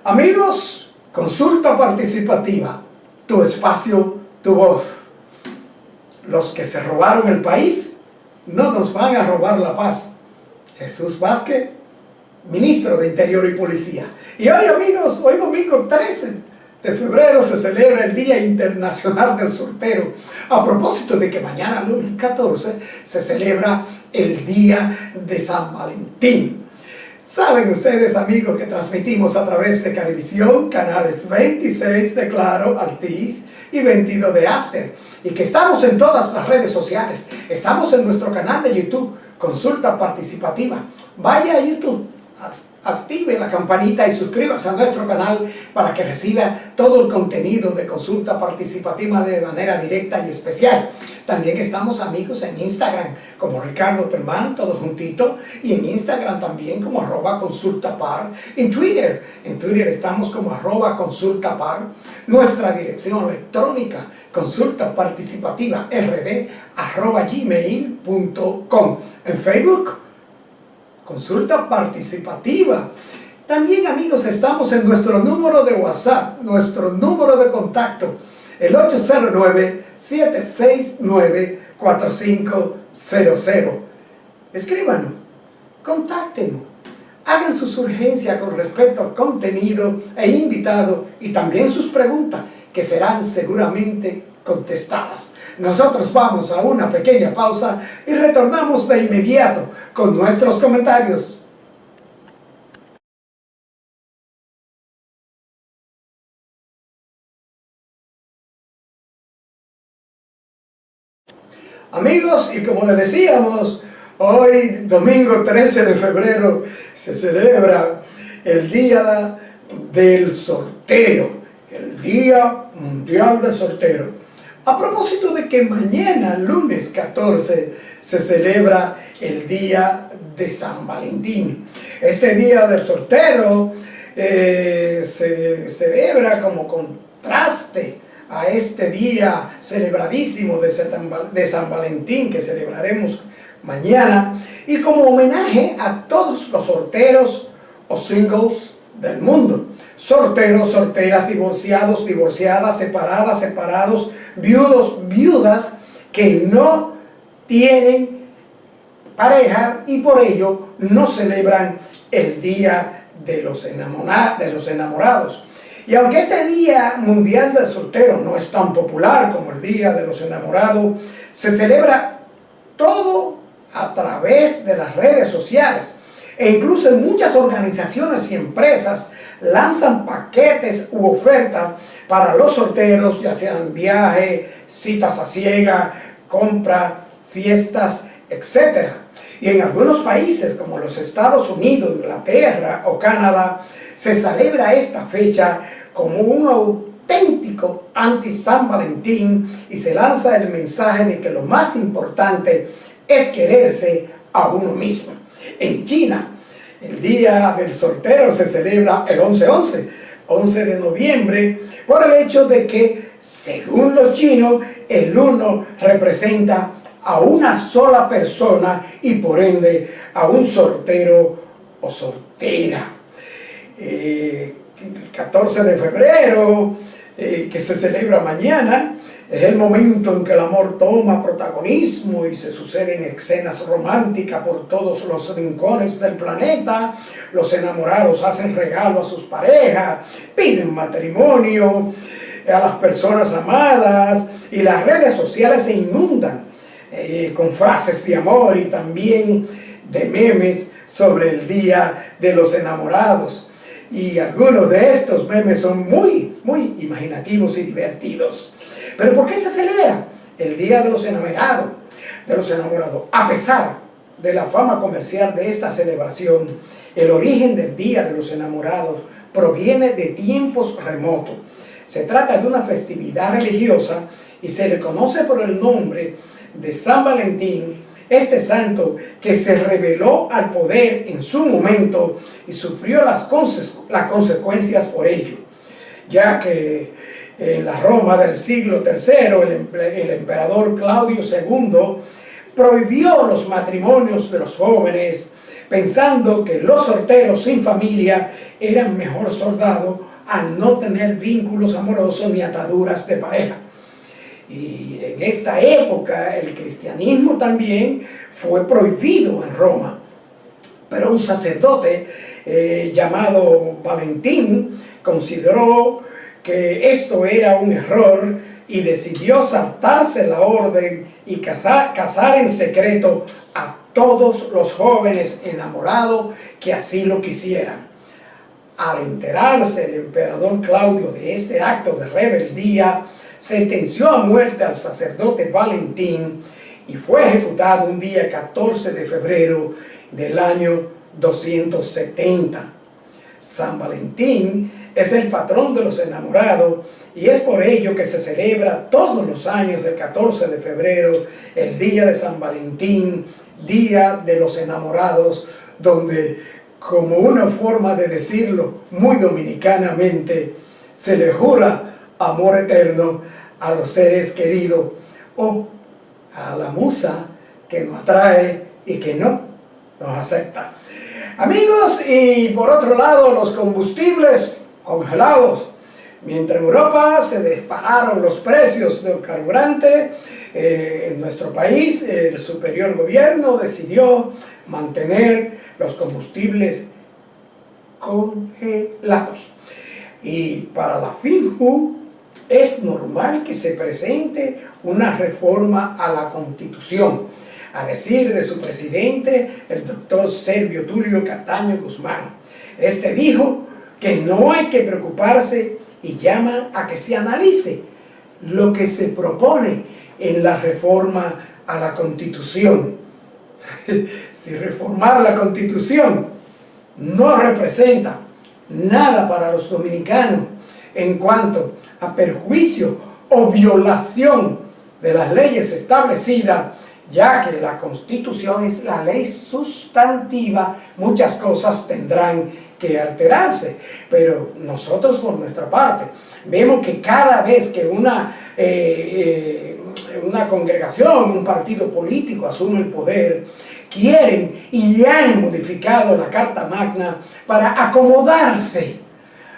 Amigos, consulta participativa, tu espacio, tu voz. Los que se robaron el país no nos van a robar la paz. Jesús Vázquez, ministro de Interior y Policía. Y hoy, amigos, hoy domingo 13 de febrero se celebra el Día Internacional del Soltero. A propósito de que mañana, lunes 14, se celebra el Día de San Valentín. Saben ustedes, amigos, que transmitimos a través de Carivisión, canales 26 de Claro, Altiz y 22 de Aster, y que estamos en todas las redes sociales. Estamos en nuestro canal de YouTube, Consulta Participativa. Vaya a YouTube, active la campanita y suscríbase a nuestro canal para que reciba todo el contenido de Consulta Participativa de manera directa y especial. También estamos, amigos, en Instagram como Ricardo Perman, todo juntito, y en Instagram también como @consultapar. En Twitter estamos como @consultapar. Nuestra dirección electrónica consultaparticipativa@gmail.com. En Facebook, Consulta Participativa. También, amigos, estamos en nuestro número de WhatsApp, nuestro número de contacto, el 809-769-4500. Escríbanos, contáctenos, hagan sus urgencias con respecto al contenido e invitado, y también sus preguntas, que serán seguramente contestadas. Nosotros vamos a una pequeña pausa y retornamos de inmediato con nuestros comentarios. Amigos, y como les decíamos, hoy, domingo 13 de febrero, se celebra el Día del Soltero, el Día Mundial del Soltero. A propósito de que mañana, lunes 14, se celebra el Día de San Valentín. Este Día del Soltero se celebra como contraste a este día celebradísimo de San Valentín que celebraremos mañana, y como homenaje a todos los solteros o singles del mundo. Solteros, solteras, divorciados, divorciadas, separadas, separados, viudos, viudas que no tienen pareja y por ello no celebran el Día de los Enamorados. Y aunque este Día Mundial del Soltero no es tan popular como el Día de los Enamorados, se celebra todo a través de las redes sociales. E incluso en muchas organizaciones y empresas lanzan paquetes u ofertas para los solteros, ya sean viajes, citas a ciegas, compra, fiestas, etc. Y en algunos países como los Estados Unidos, Inglaterra o Canadá, se celebra esta fecha como un auténtico anti-San Valentín, y se lanza el mensaje de que lo más importante es quererse a uno mismo. En China, el Día del Soltero se celebra el 11 de noviembre, por el hecho de que, según los chinos, el 1 representa a una sola persona y por ende a un soltero o soltera. El 14 de febrero, que se celebra mañana, es el momento en que el amor toma protagonismo y se suceden escenas románticas por todos los rincones del planeta. Los enamorados hacen regalo a sus parejas, piden matrimonio a las personas amadas, y las redes sociales se inundan con frases de amor y también de memes sobre el Día de los Enamorados. Y algunos de estos memes son muy imaginativos y divertidos. ¿Pero por qué se celebra el Día de los Enamorados? A pesar de la fama comercial de esta celebración, el origen del Día de los Enamorados proviene de tiempos remotos. Se trata de una festividad religiosa y se le conoce por el nombre de San Valentín, este santo que se rebeló al poder en su momento y sufrió las consecuencias por ello, ya que en la Roma del siglo III, el emperador Claudio II prohibió los matrimonios de los jóvenes pensando que los solteros sin familia eran mejor soldados al no tener vínculos amorosos ni ataduras de pareja. Y en esta época el cristianismo también fue prohibido en Roma, pero un sacerdote llamado Valentín consideró que esto era un error y decidió saltarse la orden y casar en secreto a todos los jóvenes enamorados que así lo quisieran. Al enterarse el emperador Claudio de este acto de rebeldía, sentenció a muerte al sacerdote Valentín y fue ejecutado un día 14 de febrero del año 270. San Valentín es el patrón de los enamorados y es por ello que se celebra todos los años el 14 de febrero, el día de San Valentín, día de los enamorados, donde, como una forma de decirlo muy dominicanamente, se le jura amor eterno a los seres queridos o a la musa que nos atrae y que no nos acepta. Amigos, y por otro lado, los combustibles congelados. Mientras en Europa se dispararon los precios del carburante, en nuestro país el superior gobierno decidió mantener los combustibles congelados. Y para la FINJU es normal que se presente una reforma a la Constitución, a decir de su presidente, el doctor Servio Tulio Cataño Guzmán. Este dijo que no hay que preocuparse y llama a que se analice lo que se propone en la reforma a la Constitución. Si reformar la Constitución no representa nada para los dominicanos en cuanto a perjuicio o violación de las leyes establecidas, ya que la Constitución es la ley sustantiva, muchas cosas tendrán que alterarse, pero nosotros por nuestra parte vemos que cada vez que una congregación, un partido político asume el poder, quieren y han modificado la Carta Magna para acomodarse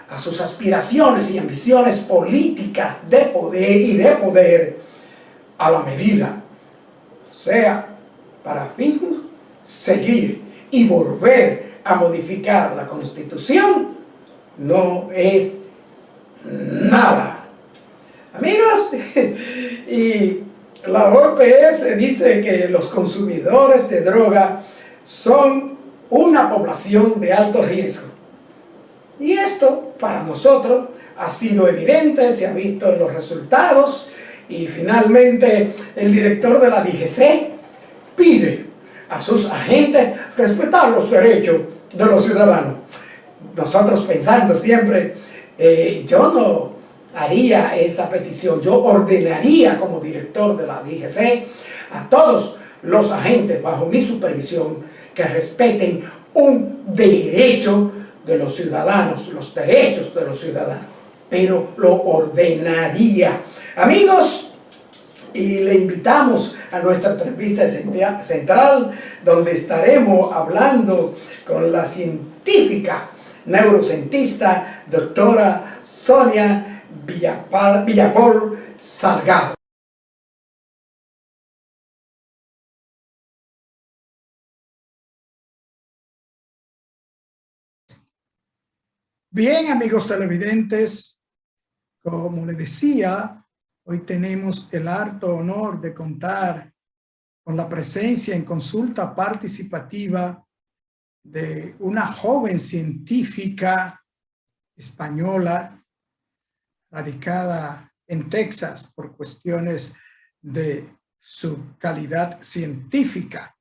a sus aspiraciones y ambiciones políticas de poder a la medida, o sea, para fin seguir y volver a modificar la Constitución, no es nada. Amigos, y la OPS dice que los consumidores de droga son una población de alto riesgo. Y esto para nosotros ha sido evidente, se ha visto en los resultados, y finalmente el director de la DGC pide a sus agentes respetar los derechos de los ciudadanos. Nosotros pensando siempre, yo no haría esa petición, yo ordenaría como director de la DGC a todos los agentes bajo mi supervisión que respeten un derecho de los ciudadanos, los derechos de los ciudadanos, pero lo ordenaría. Amigos, y le invitamos a nuestra entrevista central, donde estaremos hablando con la científica neurocientista doctora Sonia Villapol Salgado. Bien, amigos televidentes, como les decía, hoy tenemos el harto honor de contar con la presencia en consulta participativa de una joven científica española radicada en Texas por cuestiones de su calidad científica.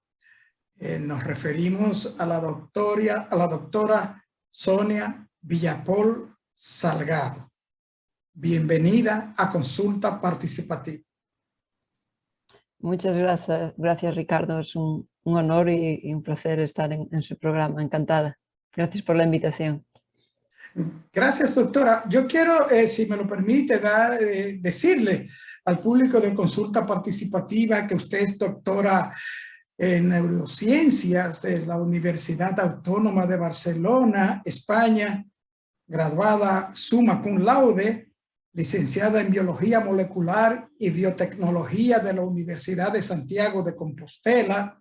Nos referimos a la doctora Sonia Villapol Salgado. Bienvenida a Consulta Participativa. Muchas gracias Ricardo, es un honor y un placer estar en su programa, encantada. Gracias por la invitación. Gracias, doctora. Yo quiero, si me lo permite, decirle al público de Consulta Participativa que usted es doctora en neurociencias de la Universidad Autónoma de Barcelona, España, graduada summa cum laude, licenciada en Biología Molecular y Biotecnología de la Universidad de Santiago de Compostela,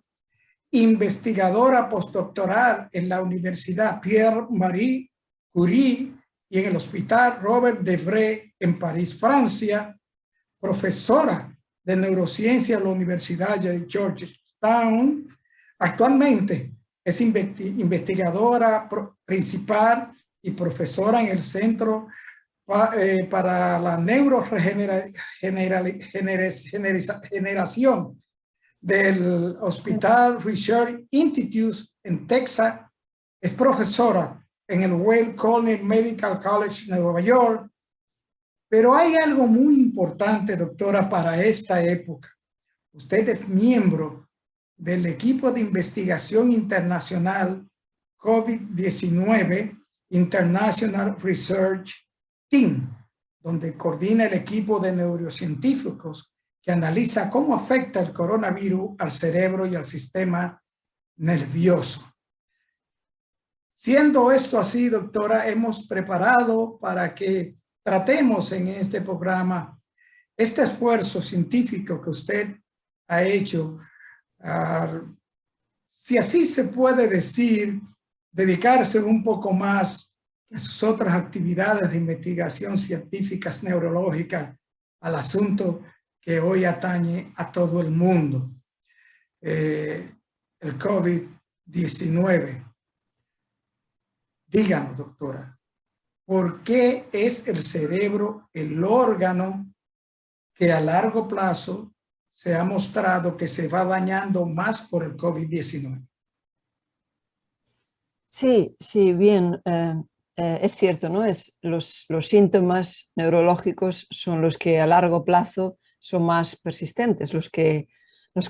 investigadora postdoctoral en la Universidad Pierre Marie Curie y en el Hospital Robert Debré en París, Francia, profesora de neurociencia en la Universidad de Georgetown. Actualmente es investigadora principal y profesora en el Centro para la Neurogeneración del Hospital Research Institute en Texas. Es profesora en el Weill Cornell Medical College de Nueva York. Pero hay algo muy importante, doctora, para esta época. Usted es miembro del equipo de investigación internacional COVID-19 International Research Team, donde coordina el equipo de neurocientíficos que analiza cómo afecta el coronavirus al cerebro y al sistema nervioso. Siendo esto así, doctora, hemos preparado para que tratemos en este programa este esfuerzo científico que usted ha hecho, si así se puede decir, dedicarse un poco más a sus otras actividades de investigación científicas neurológicas al asunto que hoy atañe a todo el mundo, el COVID-19. Díganos, doctora, ¿por qué es el cerebro el órgano que a largo plazo se ha mostrado que se va dañando más por el COVID-19? Sí, sí, bien, es cierto, ¿no? Los síntomas neurológicos son los que a largo plazo son más persistentes, los que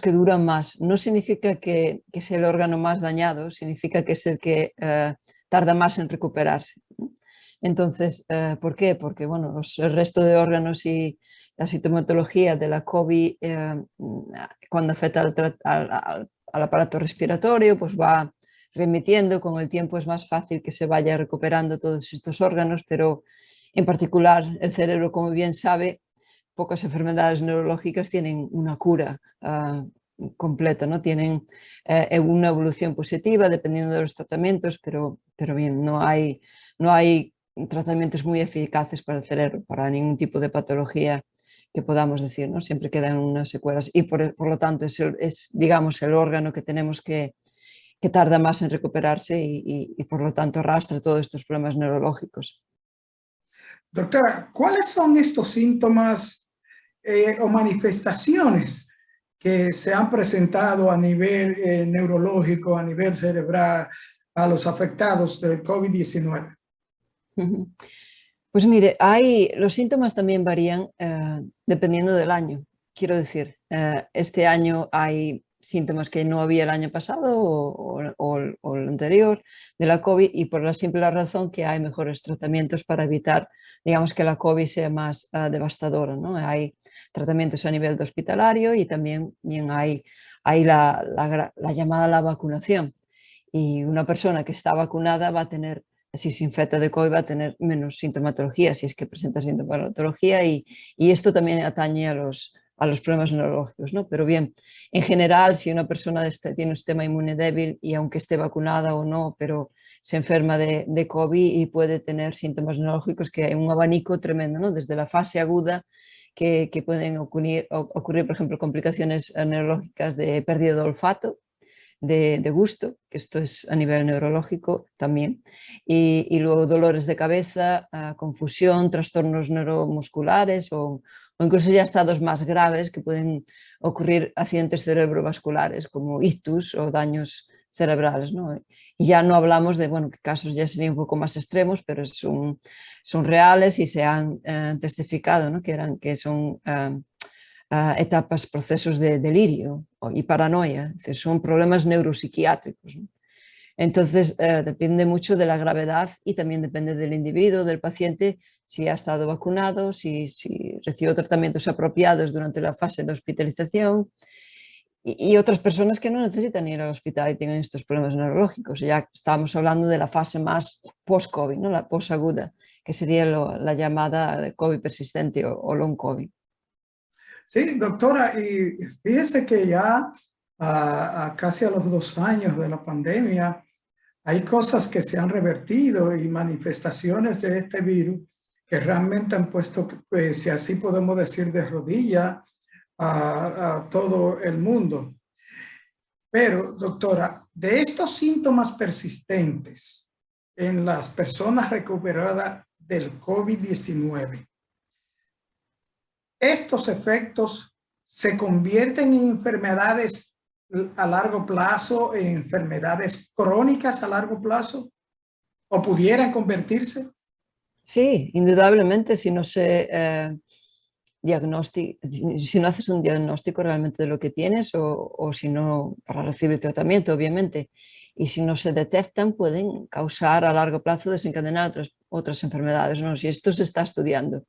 duran más. No significa que sea el órgano más dañado, significa que es el que tarda más en recuperarse, ¿no? Entonces, ¿por qué? Porque bueno, el resto de órganos y la sintomatología de la COVID, cuando afecta al aparato respiratorio, pues va remitiendo, con el tiempo es más fácil que se vaya recuperando todos estos órganos, pero en particular el cerebro, como bien sabe, pocas enfermedades neurológicas tienen una cura completa, ¿no? Tienen una evolución positiva dependiendo de los tratamientos, pero bien, no hay tratamientos muy eficaces para el cerebro, para ningún tipo de patología que podamos decir, ¿no? Siempre quedan unas secuelas y por lo tanto es, digamos, el órgano que tenemos que tarda más en recuperarse y por lo tanto arrastra todos estos problemas neurológicos. Doctora, ¿cuáles son estos síntomas o manifestaciones que se han presentado a nivel neurológico, a nivel cerebral, a los afectados del COVID-19? Pues mire, los síntomas también varían dependiendo del año. Quiero decir, este año hay síntomas que no había el año pasado o el anterior de la COVID, y por la simple razón que hay mejores tratamientos para evitar, digamos, que la COVID sea más devastadora, ¿no? Hay tratamientos a nivel de hospitalario y también hay la llamada la vacunación. Y una persona que está vacunada va a tener, si se infecta de COVID, va a tener menos sintomatología, si es que presenta sintomatología, y esto también atañe a los problemas neurológicos, ¿no? Pero bien, en general, si una persona tiene un sistema inmune débil y aunque esté vacunada o no, pero se enferma de COVID y puede tener síntomas neurológicos, que hay un abanico tremendo, ¿no? Desde la fase aguda, que pueden ocurrir, por ejemplo, complicaciones neurológicas de pérdida de olfato, de gusto, que esto es a nivel neurológico también, y luego dolores de cabeza, confusión, trastornos neuromusculares o incluso ya estados más graves que pueden ocurrir accidentes cerebrovasculares como ictus o daños cerebrales, ¿no? Y ya no hablamos de, bueno, que casos ya serían un poco más extremos, pero son reales y se han testificado, ¿no? que son etapas, procesos de delirio y paranoia, es decir, son problemas neuropsiquiátricos, ¿no? Entonces, depende mucho de la gravedad y también depende del individuo, del paciente, si ha estado vacunado, si recibió tratamientos apropiados durante la fase de hospitalización y otras personas que no necesitan ir al hospital y tienen estos problemas neurológicos. Ya estábamos hablando de la fase más post-COVID, ¿no? La post-aguda, que sería la llamada de COVID persistente o long COVID. Sí, doctora, y fíjese que ya casi a los 2 años de la pandemia, hay cosas que se han revertido y manifestaciones de este virus que realmente han puesto, si así podemos decir, de rodilla a todo el mundo. Pero, doctora, de estos síntomas persistentes en las personas recuperadas del COVID-19, estos efectos se convierten en enfermedades a largo plazo, en enfermedades crónicas a largo plazo, o pudieran convertirse. Sí, indudablemente, si no si no haces un diagnóstico realmente de lo que tienes o si no, para recibir tratamiento, obviamente, y si no se detectan, pueden causar a largo plazo, desencadenar otras enfermedades, ¿no? Si esto se está estudiando.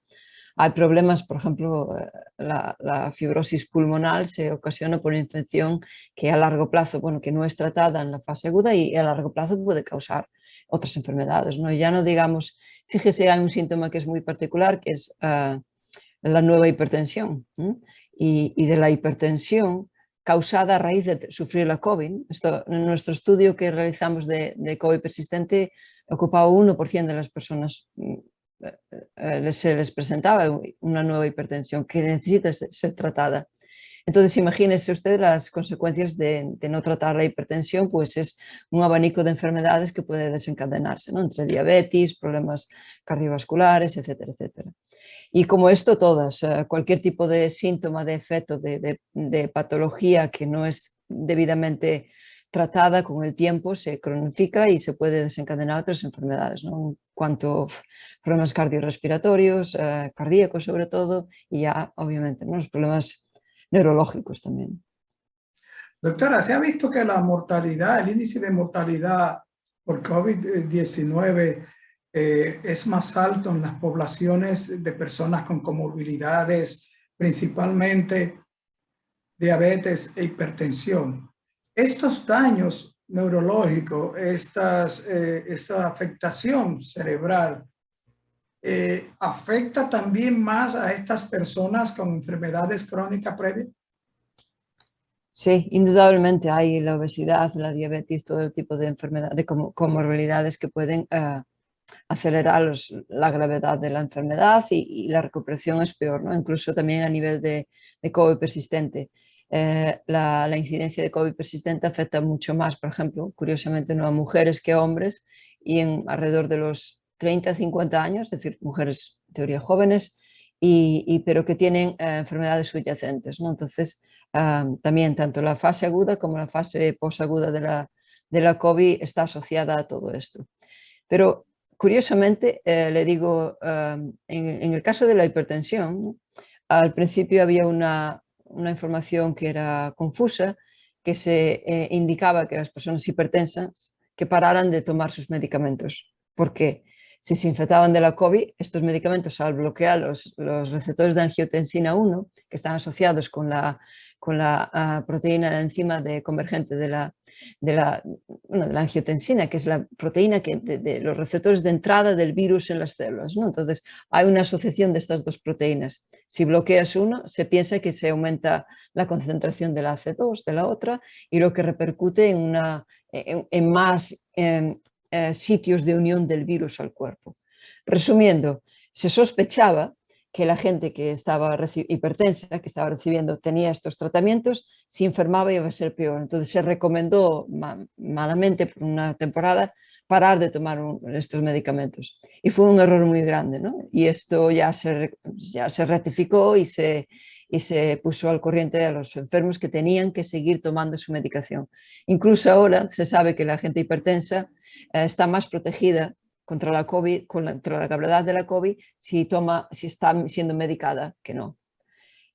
Hay problemas, por ejemplo, la fibrosis pulmonar se ocasiona por una infección que a largo plazo, bueno, que no es tratada en la fase aguda y a largo plazo puede causar otras enfermedades, ¿no? Y ya no digamos, fíjese, hay un síntoma que es muy particular, que es la nueva hipertensión, ¿eh? Y de la hipertensión causada a raíz de sufrir la COVID. En nuestro estudio que realizamos de COVID persistente, ocupaba 1% de las personas se les presentaba una nueva hipertensión que necesita ser tratada. Entonces, imagínese usted las consecuencias de no tratar la hipertensión, pues es un abanico de enfermedades que puede desencadenarse, ¿no? Entre diabetes, problemas cardiovasculares, etcétera, etcétera. Y como esto, todas, cualquier tipo de síntoma, de efecto, de patología que no es debidamente tratada con el tiempo, se cronifica y se puede desencadenar otras enfermedades, ¿no? En cuanto a problemas cardiorrespiratorios, cardíacos sobre todo, y ya obviamente, ¿no? Los problemas neurológicos también. Doctora, se ha visto que la mortalidad, el índice de mortalidad por COVID-19 es más alto en las poblaciones de personas con comorbilidades, principalmente diabetes e hipertensión. Estos daños neurológicos, esta afectación cerebral, ¿afecta también más a estas personas con enfermedades crónicas previas? Sí, indudablemente hay la obesidad, la diabetes, todo el tipo de enfermedades, de comorbilidades que pueden acelerar la gravedad de la enfermedad y la recuperación es peor, ¿no? Incluso también a nivel de COVID persistente. La incidencia de COVID persistente afecta mucho más, por ejemplo, curiosamente, no a mujeres que a hombres y en alrededor de los 30, 50 años, es decir, mujeres en teoría jóvenes, pero que tienen enfermedades subyacentes, ¿no? Entonces, también tanto la fase aguda como la fase posaguda de la COVID está asociada a todo esto. Pero curiosamente, le digo, en el caso de la hipertensión, al principio había una información que era confusa, que se indicaba que las personas hipertensas que pararan de tomar sus medicamentos. ¿Por qué? Si se infectaban de la COVID, estos medicamentos, al bloquear los receptores de angiotensina 1, que están asociados con la proteína de enzima convergente de la angiotensina, que es la proteína de los receptores de entrada del virus en las células, ¿no? Entonces, hay una asociación de estas dos proteínas. Si bloqueas uno, se piensa que se aumenta la concentración de la AC2 de la otra y lo que repercute en más sitios de unión del virus al cuerpo. Resumiendo, se sospechaba que la gente que estaba hipertensa, que estaba recibiendo, tenía estos tratamientos, si enfermaba iba a ser peor. Entonces se recomendó malamente por una temporada parar de tomar estos medicamentos. Y fue un error muy grande, ¿no? Y esto ya se rectificó y se puso al corriente a los enfermos que tenían que seguir tomando su medicación. Incluso ahora se sabe que la gente hipertensa está más protegida contra la COVID, contra la gravedad de la COVID, si está siendo medicada que no.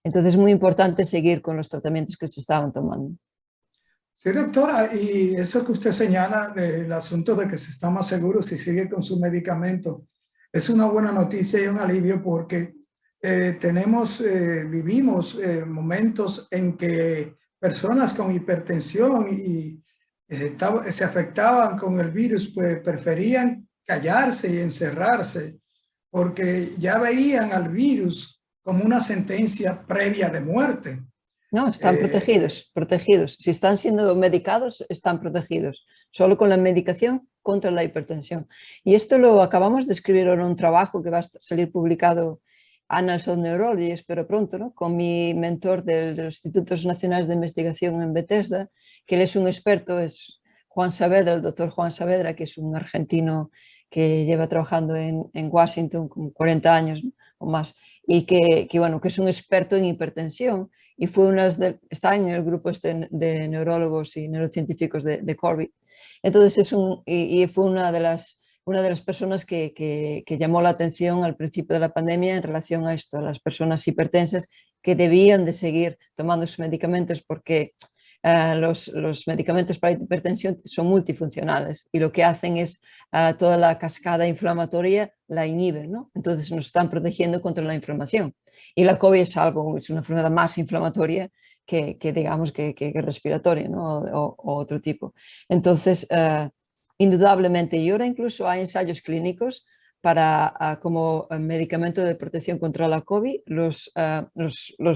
Entonces es muy importante seguir con los tratamientos que se estaban tomando. Sí, doctora, y eso que usted señala del asunto de que se está más seguro si sigue con su medicamento, es una buena noticia y un alivio porque vivimos momentos en que personas con hipertensión y se afectaban con el virus, pues preferían callarse y encerrarse porque ya veían al virus como una sentencia previa de muerte. No, están protegidos, protegidos. Si están siendo medicados, están protegidos. Solo con la medicación contra la hipertensión. Y esto lo acabamos de escribir en un trabajo que va a salir publicado Annals of Neurology, espero pronto, ¿no? Con mi mentor de los Institutos Nacionales de Investigación en Bethesda, que él es un experto, es Juan Saavedra, el doctor Juan Saavedra, que es un argentino que lleva trabajando en Washington como 40 años, ¿no? O más, y bueno, que es un experto en hipertensión y está en el grupo de neurólogos y neurocientíficos de Corby. Entonces fue una de las personas que llamó la atención al principio de la pandemia en relación a esto, a las personas hipertensas que debían de seguir tomando sus medicamentos porque los medicamentos para la hipertensión son multifuncionales y lo que hacen es toda la cascada inflamatoria la inhiben, ¿no? Entonces nos están protegiendo contra la inflamación. Y la COVID es una enfermedad más inflamatoria que digamos que respiratoria, ¿no? O otro tipo. Entonces, indudablemente, y ahora incluso hay ensayos clínicos para como medicamento de protección contra la COVID, los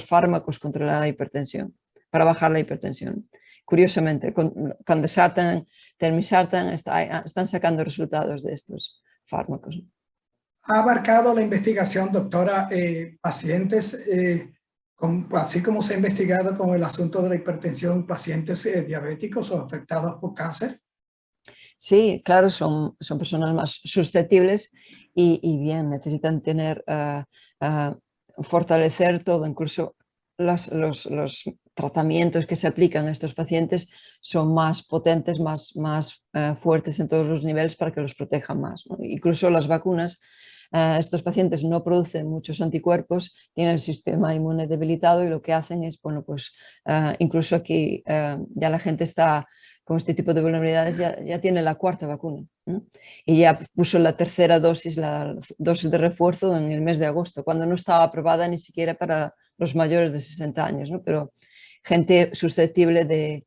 fármacos contra la hipertensión, para bajar la hipertensión. Curiosamente, con Candesartan, Telmisartan están sacando resultados de estos fármacos. Ha abarcado la investigación, doctora, pacientes, así como se ha investigado con el asunto de la hipertensión, pacientes diabéticos o afectados por cáncer. Sí, claro, son personas más susceptibles y bien, necesitan fortalecer todo, incluso los tratamientos que se aplican a estos pacientes son más potentes, más fuertes en todos los niveles para que los protejan más, ¿no? Incluso las vacunas, estos pacientes no producen muchos anticuerpos, tienen el sistema inmune debilitado y lo que hacen es, bueno, pues incluso aquí ya la gente está con este tipo de vulnerabilidades, ya tiene la cuarta vacuna, ¿no? Y ya puso la tercera dosis, la dosis de refuerzo en el mes de agosto, cuando no estaba aprobada ni siquiera para los mayores de 60 años, ¿no? Pero gente susceptible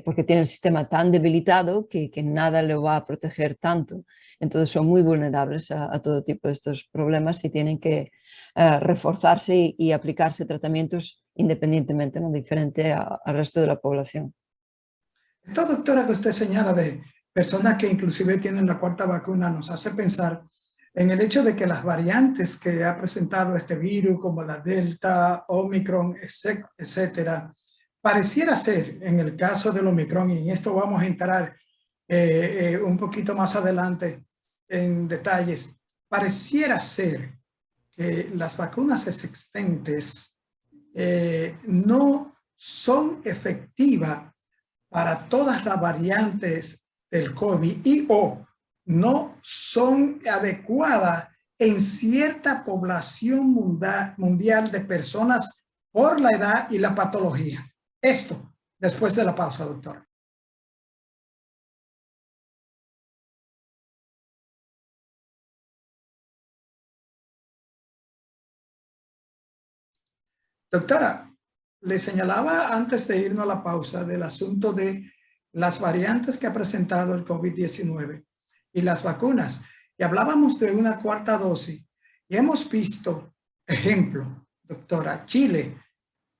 porque tiene el sistema tan debilitado que nada le va a proteger tanto. Entonces son muy vulnerables a todo tipo de estos problemas y tienen que reforzarse y aplicarse tratamientos independientemente, ¿no? Diferente al resto de la población. Esta doctora que usted señala de personas que inclusive tienen la cuarta vacuna nos hace pensar en el hecho de que las variantes que ha presentado este virus, como la Delta, Omicron, etcétera, pareciera ser, en el caso del Omicron, y en esto vamos a entrar un poquito más adelante en detalles, pareciera ser que las vacunas existentes no son efectivas para todas las variantes del COVID y o no son adecuadas en cierta población mundial de personas por la edad y la patología. Esto después de la pausa, doctor. Doctora, le señalaba antes de irnos a la pausa del asunto de las variantes que ha presentado el COVID-19 y las vacunas. Y hablábamos de una cuarta dosis. Y hemos visto, ejemplo, doctora, Chile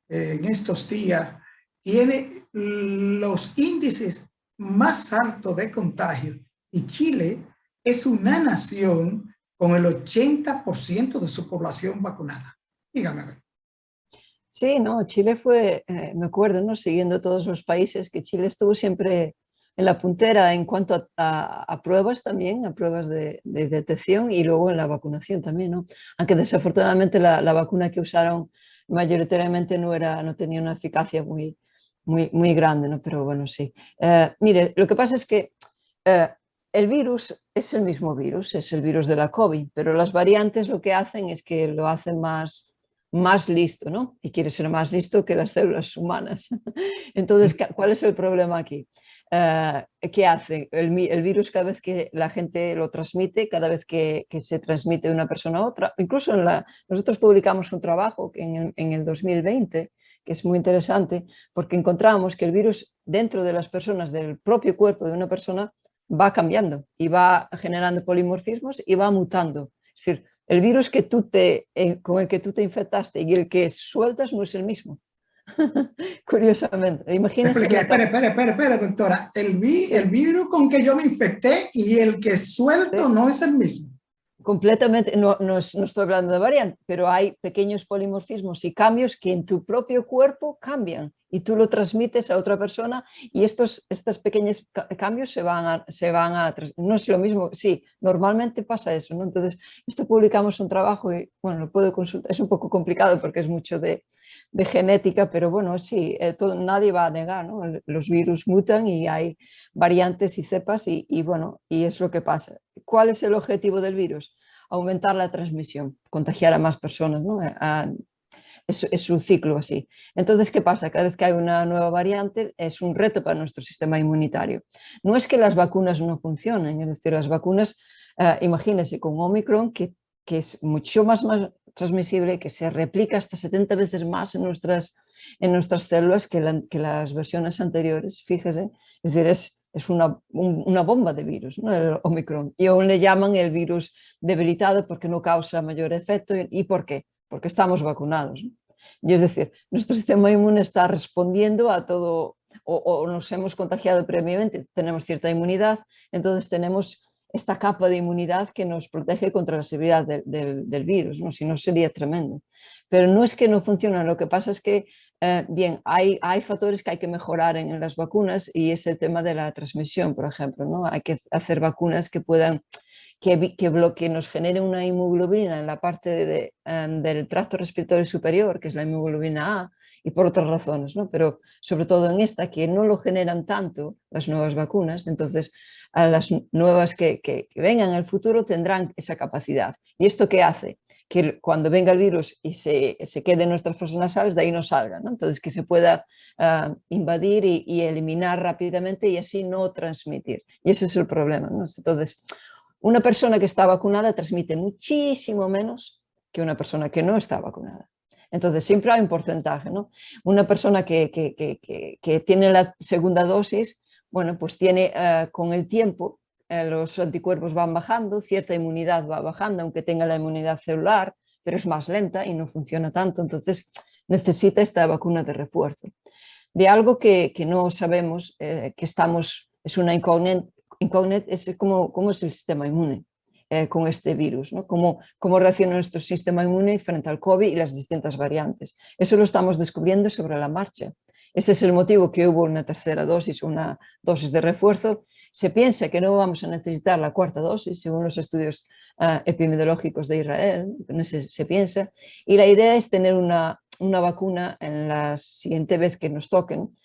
en estos días tiene los índices más altos de contagio. Y Chile es una nación con el 80% de su población vacunada. Dígame. Sí, no, Chile fue, me acuerdo, ¿no? Siguiendo todos los países, que Chile estuvo siempre en la puntera en cuanto a pruebas también, a pruebas de detección y luego en la vacunación también, ¿no? Aunque desafortunadamente la vacuna que usaron mayoritariamente no tenía una eficacia muy grande, ¿no? Pero bueno, sí. Mire, lo que pasa es que el virus es el mismo virus, es el virus de la COVID, pero las variantes lo que hacen es que lo hacen más listo, ¿no? Y quiere ser más listo que las células humanas. Entonces, ¿cuál es el problema aquí? ¿Qué hace? El virus cada vez que la gente lo transmite, cada vez que se transmite de una persona a otra, incluso nosotros publicamos un trabajo en el 2020 que es muy interesante porque encontramos que el virus dentro de las personas, del propio cuerpo de una persona, va cambiando y va generando polimorfismos y va mutando. Es decir, el virus que con el que tú te infectaste y el que sueltas no es el mismo. Curiosamente, imagínense Explique, espera, doctora. El virus con que yo me infecté y el que suelto no es el mismo. Completamente, no estoy hablando de variante, pero hay pequeños polimorfismos y cambios que en tu propio cuerpo cambian y tú lo transmites a otra persona y estos pequeños cambios se van a no es lo mismo, sí, normalmente pasa eso, ¿no? Entonces, esto publicamos un trabajo y, bueno, lo puedo consultar, es un poco complicado porque es mucho de genética, pero bueno, sí, nadie va a negar, ¿no? Los virus mutan y hay variantes y cepas y bueno, y es lo que pasa. ¿Cuál es el objetivo del virus? Aumentar la transmisión, contagiar a más personas, ¿no? Es un ciclo así. Entonces, ¿qué pasa? Cada vez que hay una nueva variante es un reto para nuestro sistema inmunitario. No es que las vacunas no funcionen, es decir, las vacunas, imagínense, con Omicron, que es mucho más transmisible, que se replica hasta 70 veces más en nuestras células que las versiones anteriores, fíjese, es decir, es una bomba de virus, ¿no? El Omicron. Y aún le llaman el virus debilitado porque no causa mayor efecto. ¿Y por qué? Porque estamos vacunados, ¿no? Y es decir, nuestro sistema inmune está respondiendo a todo, o nos hemos contagiado previamente, tenemos cierta inmunidad, entonces tenemos esta capa de inmunidad que nos protege contra la severidad del virus, ¿no? Si no sería tremendo. Pero no es que no funcionen, lo que pasa es que, bien, hay factores que hay que mejorar en las vacunas y es el tema de la transmisión, por ejemplo, ¿no? Hay que hacer vacunas que puedan que nos genere una hemoglobina en la parte del tracto respiratorio superior, que es la hemoglobina A, y por otras razones, ¿no? Pero sobre todo en esta, que no lo generan tanto las nuevas vacunas, entonces a las nuevas que vengan en el futuro tendrán esa capacidad. ¿Y esto qué hace? Que cuando venga el virus y se quede en nuestras fosas nasales, de ahí no salga, ¿no? Entonces que se pueda invadir y eliminar rápidamente y así no transmitir. Y ese es el problema, ¿no? Entonces, una persona que está vacunada transmite muchísimo menos que una persona que no está vacunada. Entonces, siempre hay un porcentaje, ¿no? Una persona que tiene la segunda dosis, bueno, pues tiene con el tiempo los anticuerpos van bajando, cierta inmunidad va bajando, aunque tenga la inmunidad celular, pero es más lenta y no funciona tanto, entonces necesita esta vacuna de refuerzo. De algo que no sabemos, que es una incógnita, es cómo es el sistema inmune con este virus, ¿no? Cómo reacciona nuestro sistema inmune frente al COVID y las distintas variantes. Eso lo estamos descubriendo sobre la marcha. Ese es el motivo que hubo una tercera dosis, una dosis de refuerzo. Se piensa que no vamos a necesitar la cuarta dosis, según los estudios epidemiológicos de Israel, se piensa. Y la idea es tener una vacuna en la siguiente vez que nos toquen,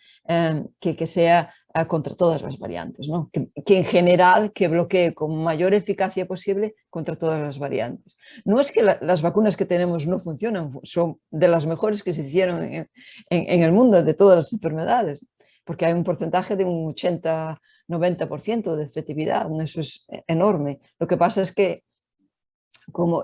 que sea contra todas las variantes, ¿no? Que en general que bloquee con mayor eficacia posible contra todas las variantes. No es que las vacunas que tenemos no funcionan, son de las mejores que se hicieron en el mundo de todas las enfermedades, porque hay un porcentaje de un 80-90% de efectividad, eso es enorme. Lo que pasa es que como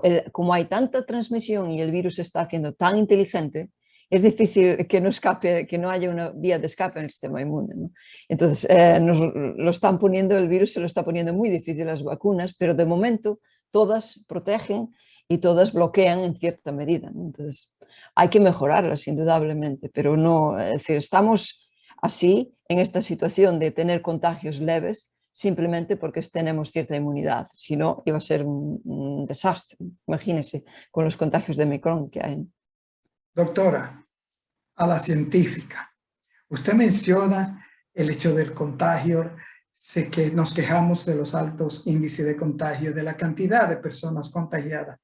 hay tanta transmisión y el virus se está haciendo tan inteligente, es difícil que no escape, que no haya una vía de escape en el sistema inmune, ¿no? Entonces, nos lo están poniendo, el virus se lo está poniendo muy difícil las vacunas, pero de momento todas protegen y todas bloquean en cierta medida, ¿no? Entonces, hay que mejorarlas indudablemente, pero no, es decir, estamos así en esta situación de tener contagios leves simplemente porque tenemos cierta inmunidad, si no iba a ser un desastre, imagínense, con los contagios de Omicron que hay. Doctora, a la científica, usted menciona el hecho del contagio, sé que nos quejamos de los altos índices de contagio, de la cantidad de personas contagiadas.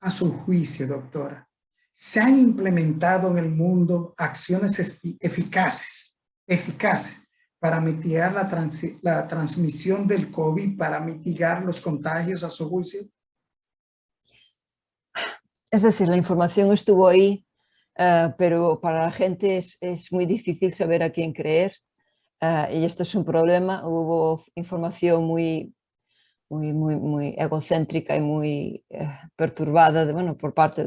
A su juicio, doctora, ¿se han implementado en el mundo acciones eficaces para mitigar la transmisión del COVID, para mitigar los contagios a su juicio? Es decir, la información estuvo ahí, pero para la gente es muy difícil saber a quién creer, y esto es un problema. Hubo información muy egocéntrica y muy perturbada por parte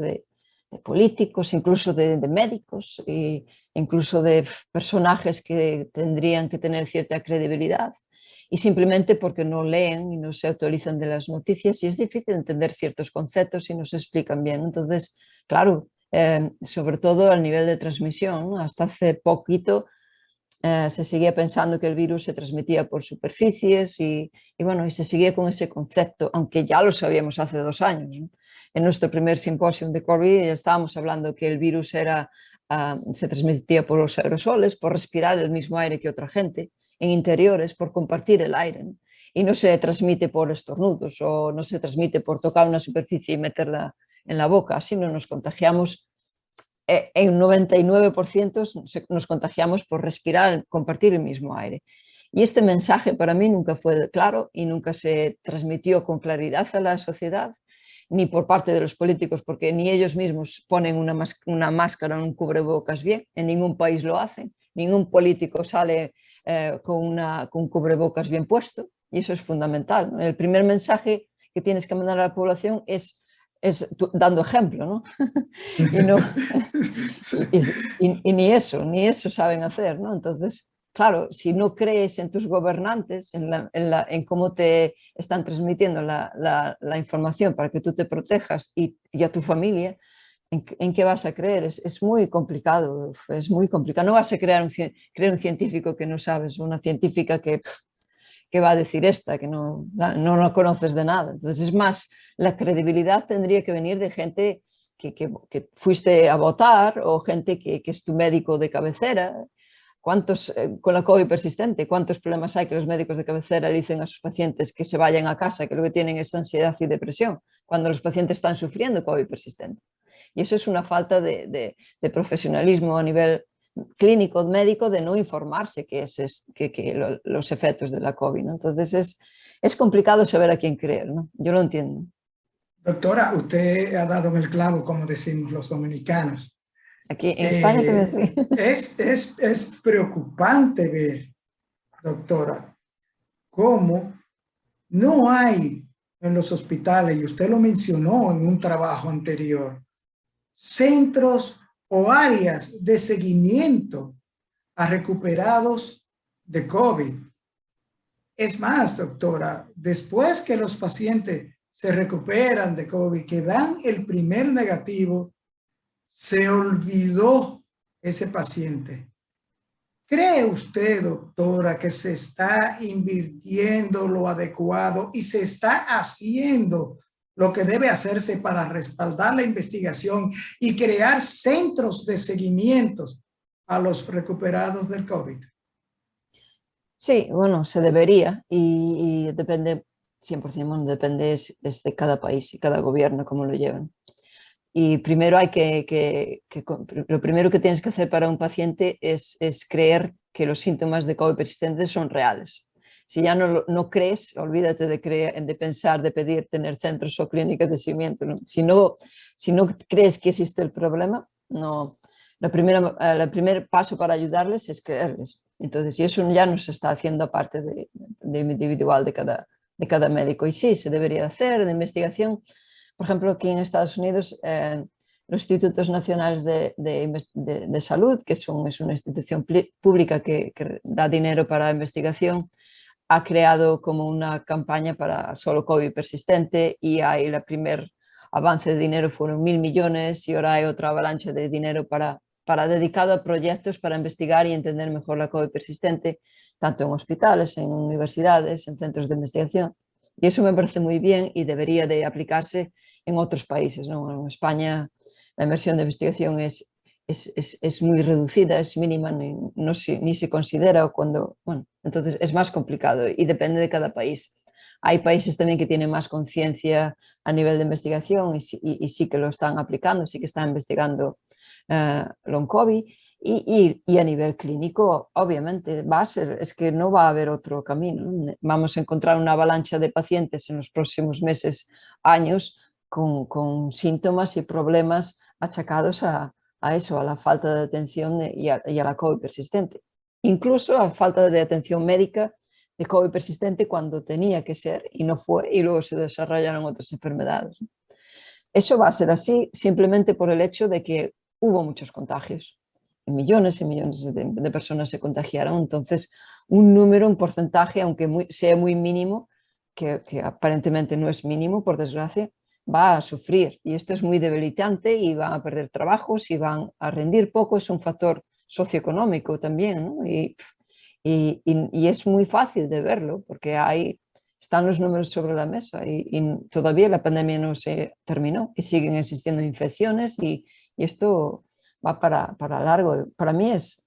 políticos, incluso de médicos, e incluso de personajes que tendrían que tener cierta credibilidad, y simplemente porque no leen y no se actualizan de las noticias, y es difícil entender ciertos conceptos y no se explican bien. Entonces, claro, sobre todo al nivel de transmisión, ¿no? Hasta hace poquito se seguía pensando que el virus se transmitía por superficies y bueno, y se seguía con ese concepto, aunque ya lo sabíamos hace 2 años, ¿no? En nuestro primer simposio de COVID ya estábamos hablando que el virus se transmitía por los aerosoles, por respirar el mismo aire que otra gente, en interiores, por compartir el aire, ¿no? Y no se transmite por estornudos o no se transmite por tocar una superficie y meterla en la boca, así no nos contagiamos. En un 99% nos contagiamos por respirar, compartir el mismo aire. Y este mensaje para mí nunca fue claro y nunca se transmitió con claridad a la sociedad, ni por parte de los políticos, porque ni ellos mismos ponen una máscara o un cubrebocas bien, en ningún país lo hacen, ningún político sale con un cubrebocas bien puesto, y eso es fundamental, ¿no? El primer mensaje que tienes que mandar a la población es dando ejemplo, ¿no? y, no Sí. y ni eso saben hacer, ¿no? Entonces, claro, si no crees en tus gobernantes, en cómo te están transmitiendo la información para que tú te protejas y a tu familia, ¿en qué vas a creer? Es muy complicado, es muy complicado. No vas a creer un científico que no sabes, una científica que va a decir esta, que no lo conoces de nada. Entonces, es más, la credibilidad tendría que venir de gente que fuiste a votar o gente que es tu médico de cabecera. ¿Cuántos, con la COVID persistente, cuántos problemas hay que los médicos de cabecera le dicen a sus pacientes que se vayan a casa, que lo que tienen es ansiedad y depresión, cuando los pacientes están sufriendo COVID persistente? Y eso es una falta de profesionalismo a nivel clínico, médico, de no informarse los efectos de la COVID, ¿no? Entonces es complicado saber a quién creer, ¿no? Yo lo entiendo. Doctora, usted ha dado en el clavo, como decimos los dominicanos. Aquí en España también. Es preocupante ver, doctora, cómo no hay en los hospitales, y usted lo mencionó en un trabajo anterior, centros o áreas de seguimiento a recuperados de COVID. Es más, doctora, después que los pacientes se recuperan de COVID, que dan el primer negativo, se olvidó ese paciente. ¿Cree usted, doctora, que se está invirtiendo lo adecuado y se está haciendo lo que debe hacerse para respaldar la investigación y crear centros de seguimiento a los recuperados del COVID? Sí, bueno, se debería y depende, 100%, bueno, depende es de cada país y cada gobierno cómo lo llevan. Y primero lo primero que tienes que hacer para un paciente es creer que los síntomas de COVID persistentes son reales. Si ya no crees, olvídate de pensar, de pedir tener centros o clínicas de seguimiento, ¿no? Si no crees que existe el problema, no. El primer paso para ayudarles es creerles. Entonces, y eso ya no se está haciendo aparte de individual de cada médico. Y sí, se debería hacer de investigación. Por ejemplo, aquí en Estados Unidos, los Institutos Nacionales de Salud, que es una institución pública que da dinero para la investigación, ha creado como una campaña para solo COVID persistente, y hay el primer avance de dinero fueron 1.000 millones y ahora hay otra avalancha de dinero dedicado a proyectos para investigar y entender mejor la COVID persistente, tanto en hospitales, en universidades, en centros de investigación. Y eso me parece muy bien y debería de aplicarse en otros países, ¿no? En España la inversión de investigación es muy reducida, es mínima, ni se considera cuando, bueno, entonces es más complicado y depende de cada país. Hay países también que tienen más conciencia a nivel de investigación y sí que lo están aplicando, sí que están investigando long COVID y a nivel clínico, obviamente, es que no va a haber otro camino. Vamos a encontrar una avalancha de pacientes en los próximos meses, años, con síntomas y problemas achacados a eso, a la falta de atención y a la COVID persistente. Incluso a falta de atención médica de COVID persistente cuando tenía que ser y no fue, y luego se desarrollaron otras enfermedades. Eso va a ser así simplemente por el hecho de que hubo muchos contagios. Y millones de personas se contagiaron. Entonces, un número, un porcentaje, aunque sea muy mínimo, que aparentemente no es mínimo, por desgracia, va a sufrir. Y esto es muy debilitante y van a perder trabajos y van a rendir poco. Es un factor socioeconómico también, ¿no? Y es muy fácil de verlo porque están los números sobre la mesa y todavía la pandemia no se terminó y siguen existiendo infecciones y esto va para largo. Para mí es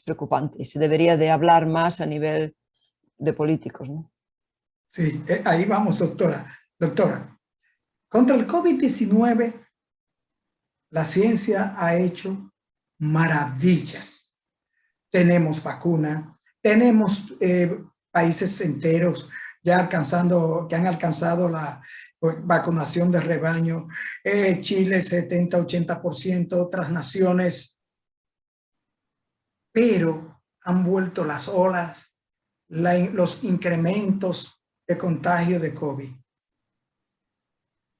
preocupante y se debería de hablar más a nivel de políticos, ¿no? Sí, ahí vamos, doctora. Doctora, contra el COVID-19, la ciencia ha hecho maravillas. Tenemos vacuna, tenemos países enteros que han alcanzado la vacunación de rebaño. Chile 70-80%, otras naciones, pero han vuelto las olas, los incrementos de contagio de COVID.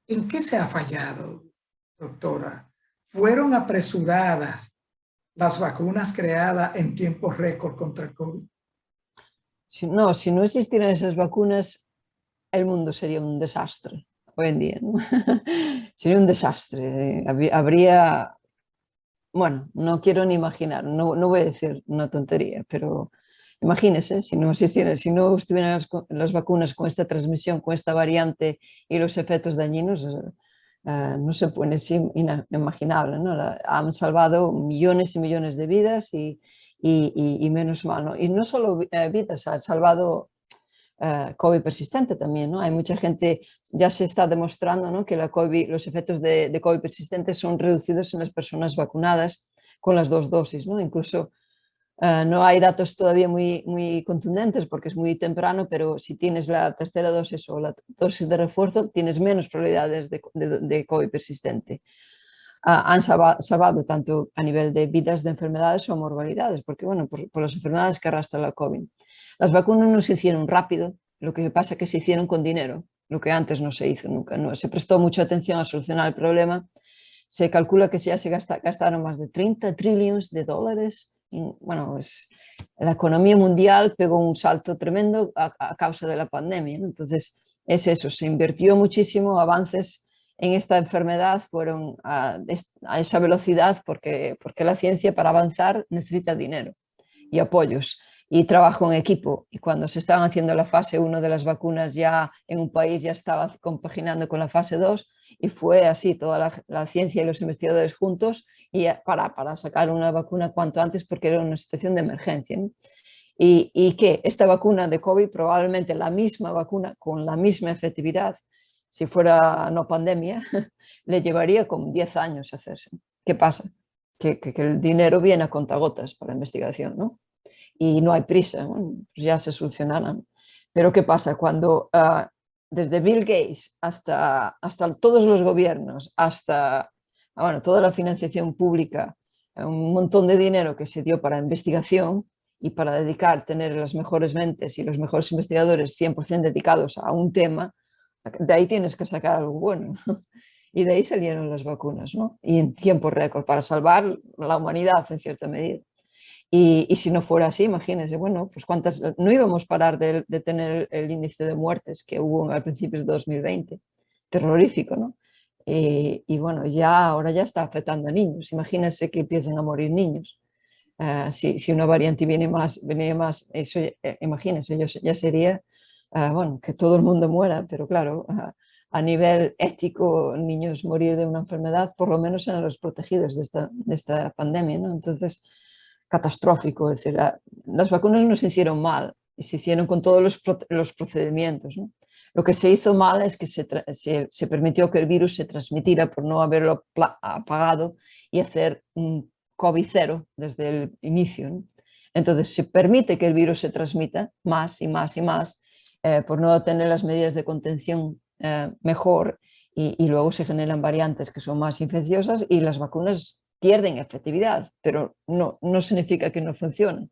¿En qué se ha fallado, doctora? ¿Fueron apresuradas las vacunas creadas en tiempo récord contra el COVID? Si no existieran esas vacunas, el mundo sería un desastre hoy en día, ¿no? Sería un desastre. Habría, bueno, no quiero ni imaginar, no voy a decir una tontería, pero imagínese, si no estuvieran las vacunas con esta transmisión, con esta variante y los efectos dañinos, no se puede, es inimaginable, ¿no? Han salvado millones y millones de vidas y menos mal, ¿no? Y no solo vidas, han salvado COVID persistente también, ¿no? Hay mucha gente, ya se está demostrando, ¿no?, que los efectos de COVID persistente son reducidos en las personas vacunadas con las 2 dosis, ¿no? Incluso no hay datos todavía muy contundentes porque es muy temprano, pero si tienes la tercera dosis o la dosis de refuerzo, tienes menos probabilidades de COVID persistente. Han salvado tanto a nivel de vidas de enfermedades o mortalidades, porque bueno, por las enfermedades que arrastra la COVID. Las vacunas no se hicieron rápido, lo que pasa es que se hicieron con dinero, lo que antes no se hizo nunca. No se prestó mucha atención a solucionar el problema. Se calcula que ya se gastaron más de 30 trillones de dólares. Bueno, la economía mundial pegó un salto tremendo a causa de la pandemia, ¿no? Entonces, es eso, se invirtió muchísimo, avances en esta enfermedad fueron a esa velocidad porque la ciencia para avanzar necesita dinero y apoyos y trabajo en equipo. Y cuando se estaban haciendo la fase 1 de las vacunas ya en un país ya estaba compaginando con la fase 2 y fue así toda la ciencia y los investigadores juntos y para sacar una vacuna cuanto antes porque era una situación de emergencia, ¿no? Y que esta vacuna de COVID, probablemente la misma vacuna con la misma efectividad, si fuera no pandemia, le llevaría como 10 años hacerse. ¿Qué pasa? Que el dinero viene a contagotas para la investigación, ¿no? Y no hay prisa, bueno, pues ya se solucionarán. Pero ¿qué pasa? Cuando desde Bill Gates hasta todos los gobiernos, hasta bueno, toda la financiación pública, un montón de dinero que se dio para investigación y para tener las mejores mentes y los mejores investigadores 100% dedicados a un tema, de ahí tienes que sacar algo bueno. Y de ahí salieron las vacunas, ¿no? Y en tiempo récord para salvar la humanidad en cierta medida. Y si no fuera así, imagínense, bueno, pues no íbamos a parar de tener el índice de muertes que hubo al principio de 2020, terrorífico, ¿no? Y bueno, ahora ya está afectando a niños, imagínense que empiecen a morir niños. Si una variante viene más, eso, imagínense, ya sería, bueno, que todo el mundo muera, pero claro, a nivel ético, niños morir de una enfermedad, por lo menos eran los protegidos de esta pandemia, ¿no? Entonces, catastrófico, es decir, las vacunas no se hicieron mal, se hicieron con todos los procedimientos, ¿no? Lo que se hizo mal es que se permitió que el virus se transmitiera por no haberlo apagado y hacer un COVID cero desde el inicio, ¿no? Entonces se permite que el virus se transmita más y más y más por no tener las medidas de contención mejor y luego se generan variantes que son más infecciosas y las vacunas pierden efectividad, pero no significa que no funcionen.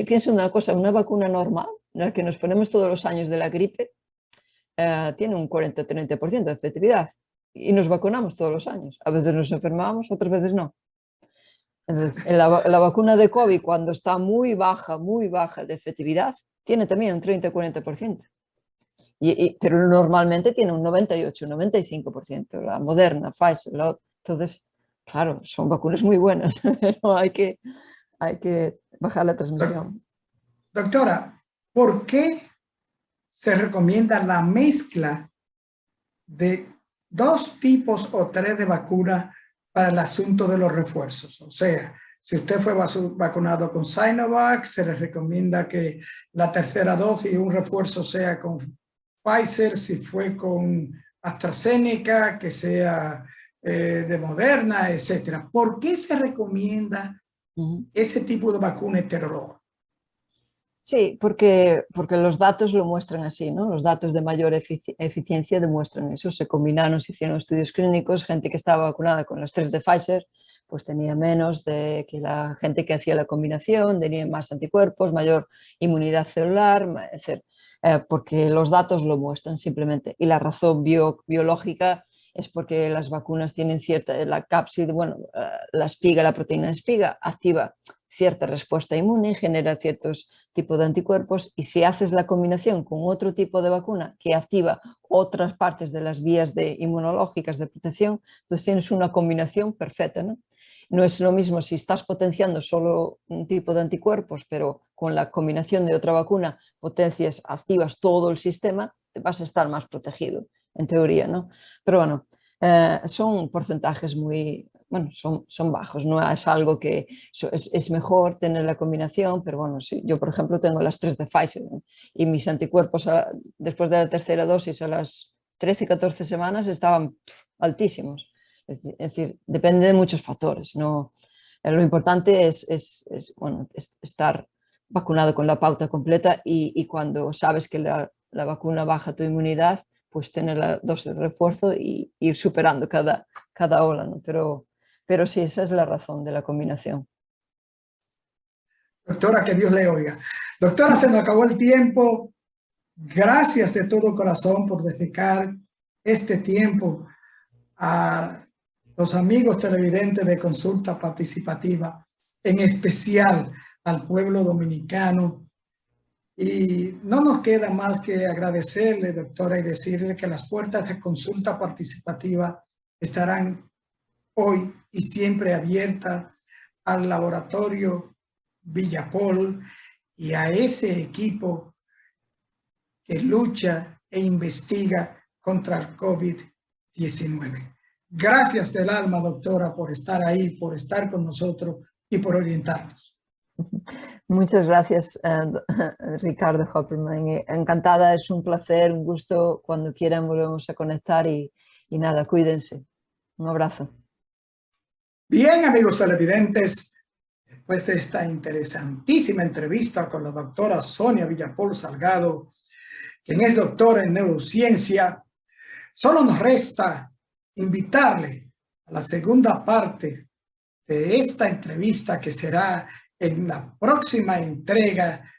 Pienso una cosa, una vacuna normal, la que nos ponemos todos los años de la gripe, tiene un 40-30% de efectividad y nos vacunamos todos los años. A veces nos enfermamos, otras veces no. Entonces, la vacuna de COVID, cuando está muy baja de efectividad, tiene también un 30-40%. Pero normalmente tiene un 98-95%. La Moderna, Pfizer, entonces, claro, son vacunas muy buenas, pero hay que bajar la transmisión. Doctora, ¿por qué se recomienda la mezcla de 2 tipos o 3 de vacuna para el asunto de los refuerzos? O sea, si usted fue vacunado con Sinovac, se le recomienda que la tercera dosis y un refuerzo sea con Pfizer. Si fue con AstraZeneca, que sea de Moderna, etcétera. ¿Por qué se recomienda ese tipo de vacuna heteróloga? Sí, porque los datos lo muestran así, ¿no? Los datos de mayor eficiencia demuestran eso. Se combinaron, se hicieron estudios clínicos, gente que estaba vacunada con los 3 de Pfizer, pues tenía menos que la gente que hacía la combinación, tenía más anticuerpos, mayor inmunidad celular, etc. Porque los datos lo muestran simplemente. Y la razón biológica es porque las vacunas tienen la cápside, bueno, la espiga, la proteína de espiga, activa cierta respuesta inmune, genera ciertos tipos de anticuerpos, y si haces la combinación con otro tipo de vacuna que activa otras partes de las vías inmunológicas de protección, entonces tienes una combinación perfecta, ¿no? No es lo mismo si estás potenciando solo un tipo de anticuerpos, pero con la combinación de otra vacuna potencias, activas todo el sistema, vas a estar más protegido, en teoría, ¿no? Pero bueno, son porcentajes muy, bueno, son bajos, no es algo que es mejor tener la combinación, pero bueno, sí, yo por ejemplo tengo las 3 de Pfizer, ¿no? Y mis anticuerpos después de la tercera dosis a las 13-14 semanas estaban altísimos. Es decir, depende de muchos factores, ¿no? Lo importante es estar vacunado con la pauta completa y cuando sabes que la vacuna baja tu inmunidad, pues tener la dosis de refuerzo y ir superando cada ola, ¿no? Pero sí, esa es la razón de la combinación. Doctora, que Dios le oiga. Doctora, se nos acabó el tiempo. Gracias de todo corazón por dedicar este tiempo a los amigos televidentes de Consulta Participativa, en especial al pueblo dominicano. Y no nos queda más que agradecerle, doctora, y decirle que las puertas de Consulta Participativa estarán hoy y siempre abiertas al laboratorio Villapol y a ese equipo que lucha e investiga contra el COVID-19. Gracias del alma, doctora, por estar ahí, por estar con nosotros y por orientarnos. Muchas gracias, Ricardo Hopperman. Encantada, es un placer, un gusto. Cuando quieran volvemos a conectar y nada, cuídense. Un abrazo. Bien, amigos televidentes, después de esta interesantísima entrevista con la doctora Sonia Villapol Salgado, quien es doctora en neurociencia, solo nos resta invitarle a la segunda parte de esta entrevista, que será en la próxima entrega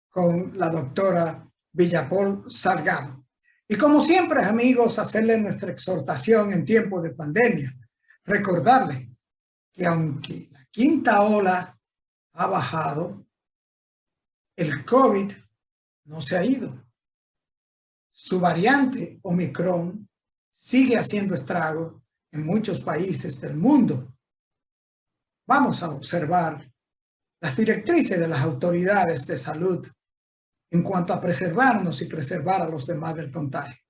con la doctora Villapol Salgado. Y como siempre, amigos, hacerle nuestra exhortación en tiempo de pandemia, recordarle que aunque la quinta ola ha bajado, el COVID no se ha ido. Su variante Omicron sigue haciendo estragos en muchos países del mundo. Vamos a observar las directrices de las autoridades de salud en cuanto a preservarnos y preservar a los demás del contagio.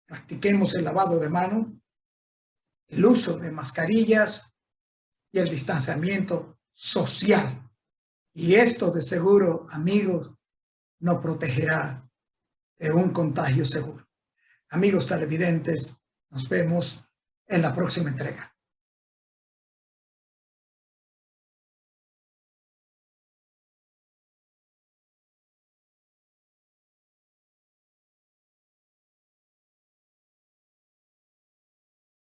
Practiquemos el lavado de manos, el uso de mascarillas y el distanciamiento social. Y esto de seguro, amigos, nos protegerá de un contagio seguro. Amigos televidentes, nos vemos en la próxima entrega.